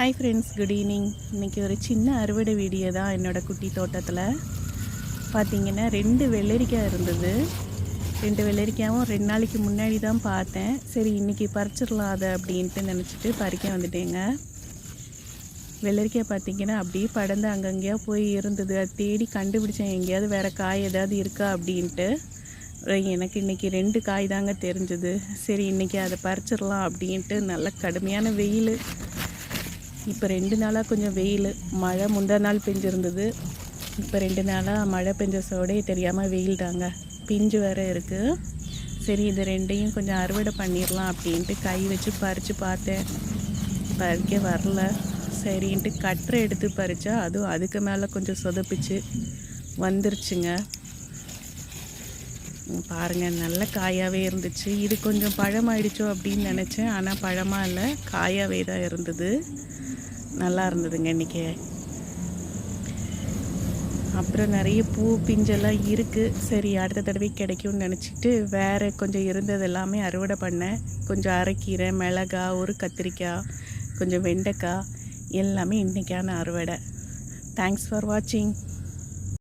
Hi friends, good evening. இன்றைக்கி ஒரு சின்ன அறுவடை வீடியோ தான் என்னோடய குட்டி தோட்டத்தில். பார்த்திங்கன்னா 2 வெள்ளரிக்காய் இருந்தது. 2 வெள்ளரிக்காயும் 2 நாளைக்கு முன்னாடி தான் பார்த்தேன். சரி இன்றைக்கி பறிச்சிடலாம் அதை அப்படின்ட்டு நினச்சிட்டு பறிக்க வந்துட்டேங்க. வெள்ளரிக்காய் பார்த்திங்கன்னா அப்படியே படந்து அங்கங்கேயா போய் இருந்தது. அது தேடி கண்டுபிடிச்சேன் எங்கேயாவது வேறு காய் ஏதாவது இருக்கா அப்படின்ட்டு. எனக்கு இன்றைக்கி 2 காய் தாங்க தெரிஞ்சுது. சரி இன்றைக்கி அதை பறிச்சிடலாம் அப்படின்ட்டு. நல்ல கடுமையான வெயில். இப்போ 2 நாளாக கொஞ்சம் வெயில், மழை முந்தா நாள் பெஞ்சிருந்தது. இப்போ 2 நாளாக மழை பெஞ்சசோடே தெரியாமல் வெயில் தாங்க. பிஞ்சு வேறு இருக்குது. சரி இது 2ஐயும் கொஞ்சம் அறுவடை பண்ணிடலாம் அப்படின்ட்டு கை வச்சு பறித்து பார்த்தேன். பறிக்க வரல. சரின்ட்டு கட்டரை எடுத்து பறித்தா அதுவும் அதுக்கு மேலே கொஞ்சம் சொதப்பிச்சு வந்துருச்சுங்க. பாருங்கள், நல்ல காயாகவே இருந்துச்சு. இது கொஞ்சம் பழமாயிடுச்சோ அப்படின்னு நினச்சேன். ஆனால் பழமாக இல்லை, காயாகவே தான் இருந்தது. நல்லா இருந்ததுங்க இன்றைக்கி. அப்புறம் நிறைய பூ பிஞ்செல்லாம் இருக்குது. சரி அடுத்த தடவை கிடைக்கும்னு நினச்சிட்டு வேறு கொஞ்சம் இருந்தது எல்லாமே அறுவடை பண்ணேன். கொஞ்சம் அரைக்கீரை, மிளகாய், ஒரு கத்திரிக்காய், கொஞ்சம் வெண்டைக்காய், எல்லாமே இன்றைக்கான அறுவடை. தேங்க்ஸ் ஃபார் வாட்சிங்.